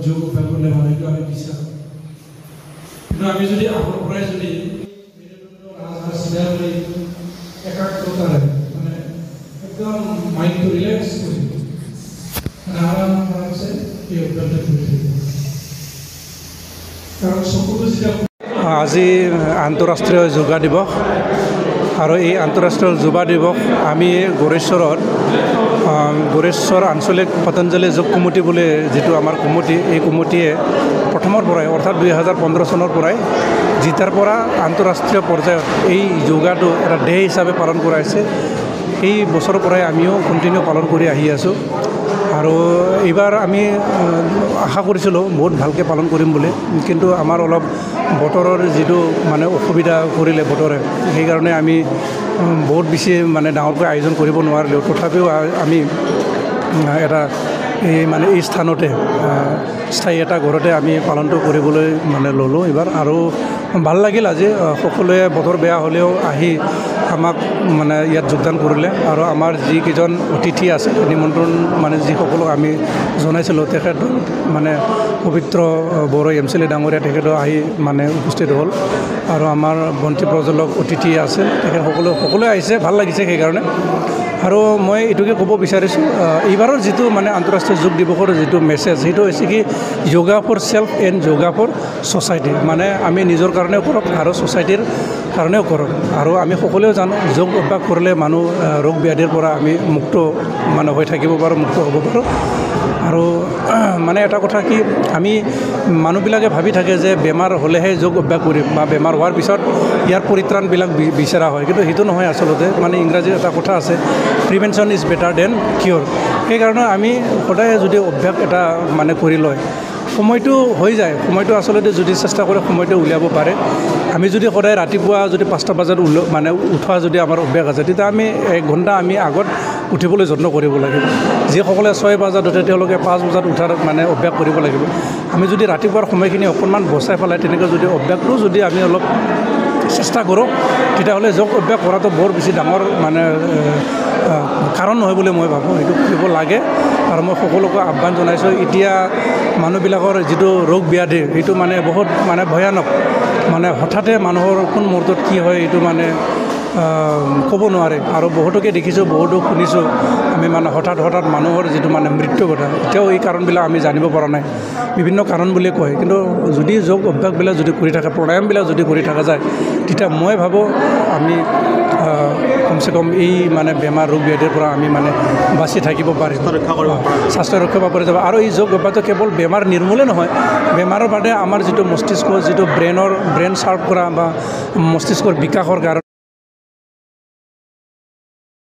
যোগ অভ্যাস কৰলে ভালো, একটু আমি বিশ্বাস কৰি। কিন্তু আমি যদি আগৰ পৰাই যদি একাগ্ৰতাৰে মানে একদম মাইন্ডটো ৰিল্যাক্স কৰি মানে আৰামসে এই অভ্যাসটা কৰে থাকি। কাৰণ সকলো যেটা আজি আন্তঃৰাষ্ট্ৰীয় যোগা দিৱস আৰু এই আন্তঃৰাষ্ট্ৰীয় যোগা দিৱস আমি গোৰেশ্বৰ আঞ্চলিক পতঞ্জলি যোগ কমিটি বুলি যিটো আমাৰ কমিটি, এই কমিটিয়ে প্ৰথমৰ পৰাই অৰ্থাৎ 2015 চনৰ পৰাই যেতিয়াৰ পৰা আন্তঃৰাষ্ট্ৰীয় পৰ্যায়ত এই যোগাটো এটা ডে হিচাপে পালন কৰাইছে, এই বছৰৰ পৰাই আমিও কণ্টিনিউ পালন কৰি আহি আছোঁ। আৰু এইবাৰ আমি আশা কৰিছিলোঁ বহুত ভালকৈ পালন কৰিম বুলি, কিন্তু আমাৰ অলপ বতৰৰ যিটো মানে অসুবিধা কৰিলে বতৰে, সেইকাৰণে আমি বহুত বেছি মানে ডাঙৰকৈ আয়োজন কৰিব নোৱাৰিলোঁ। তথাপিও আমি এটা এই স্থানতে স্থায়ী এটা ঘৰতে আমি পালনটো কৰিবলৈ মানে ল'লোঁ এইবাৰ। আৰু ভাল লাগিল আজি সকলোৱে বতৰ বেয়া হ'লেও আহি আমাক মানে ইয়াত যোগদান কৰিলে। আৰু আমাৰ যিকেইজন অতিথি আছে নিমন্ত্ৰণ মানে যিসকলক আমি জনাইছিলোঁ, তেখেত মানে পবিত্ৰ বড়ো এমচিএলএ ডাঙৰীয়া তেখেতো আহি মানে উপস্থিত হ'ল। আৰু আমাৰ বন্তি প্ৰজ্বলক অতিথি আছে, তেখেত সকলোৱে আহিছে, ভাল লাগিছে সেইকাৰণে। আৰু মই এইটোকে ক'ব বিচাৰিছোঁ, এইবাৰৰ যিটো মানে আন্তঃৰাষ্ট্ৰীয় যোগ দিৱসৰ যিটো মেছেজ, সেইটো হৈছে কি yoga for self and yoga for society. মানে আমি নিজৰ কাৰণেও কৰক আৰু ছ'চাইটিৰ কাৰণেও কৰক। আৰু আমি সকলোৱেও জানো যোগ অভ্যাস কৰিলে মানুহ ৰোগ ব্যাধিৰ পৰা আমি মুক্ত মানে হৈ থাকিব পাৰোঁ, মুক্ত হ'ব পাৰোঁ। আৰু মানে এটা কথা কি, আমি মানুহবিলাকে ভাবি থাকে যে বেমাৰ হ'লেহে যোগ অভ্যাস কৰিম বা বেমাৰ হোৱাৰ পিছত ইয়াৰ পৰিত্ৰাণবিলাক বিচৰা হয়, কিন্তু সেইটো নহয় আচলতে। মানে ইংৰাজীত এটা কথা আছে, প্ৰিভেনশ্যন ইজ বেটাৰ দেন কিয়ৰ। সেইকাৰণে আমি সদায় যদি অভ্যাস এটা মানে কৰি লয়, সময়টো হৈ যায়, সময়টো আচলতে যদি চেষ্টা কৰে সময়টো উলিয়াব পাৰে। আমি যদি সদায় ৰাতিপুৱা যদি 5টা বজাত মানে উঠোৱা যদি আমাৰ অভ্যাস আছে, তেতিয়া আমি 1 ঘণ্টা আমি আগত উঠিবলৈ যত্ন কৰিব লাগিব। যিসকলে 6 বজাত উঠে তেওঁলোকে 5 বজাত উঠাৰ মানে অভ্যাস কৰিব লাগিব। আমি যদি ৰাতিপুৱাৰ সময়খিনি অকণমান বচাই পেলাই তেনেকৈ যদি অভ্যাসটো যদি আমি অলপ চেষ্টা কৰোঁ, তেতিয়াহ'লে যোগ অভ্যাস কৰাটো বৰ বেছি ডাঙৰ মানে কাৰণ নহয় বুলি মই ভাবোঁ। এইটো কৰিব লাগে। আৰু মই সকলোকে আহ্বান জনাইছোঁ, এতিয়া মানুহবিলাকৰ যিটো ৰোগ ব্যাধি সেইটো মানে বহুত মানে ভয়ানক, মানে হঠাতে মানুহৰ কোন মুহূৰ্তত কি হয় এইটো মানে ক'ব নোৱাৰে। আৰু বহুতকে দেখিছোঁ, বহুতো শুনিছোঁ আমি মানে হঠাৎ মানুহৰ যিটো মানে মৃত্যু কথা, এতিয়াও এই কাৰণবিলাক আমি জানিব পৰা নাই। বিভিন্ন কাৰণ বুলি কয়, কিন্তু যদি যোগ অভ্যাসবিলাক যদি কৰি থাকে, প্ৰাণায়ামবিলাক যদি কৰি থকা যায়, তেতিয়া মই ভাবোঁ আমি কমচে কম এই মানে বেমাৰ ৰোগ ব্যাধিৰ পৰা আমি মানে বাচি থাকিব পাৰিম, স্বাস্থ্য ৰক্ষা কৰিব পৰা যাব। আৰু এই যোগ অভ্যাসটো কেৱল বেমাৰ নিৰ্মূলে নহয়, বেমাৰৰ বাদে আমাৰ যিটো মস্তিষ্ক, যিটো ব্ৰেইন শ্বাৰ্প কৰা বা মস্তিষ্কৰ বিকাশৰ কাৰণে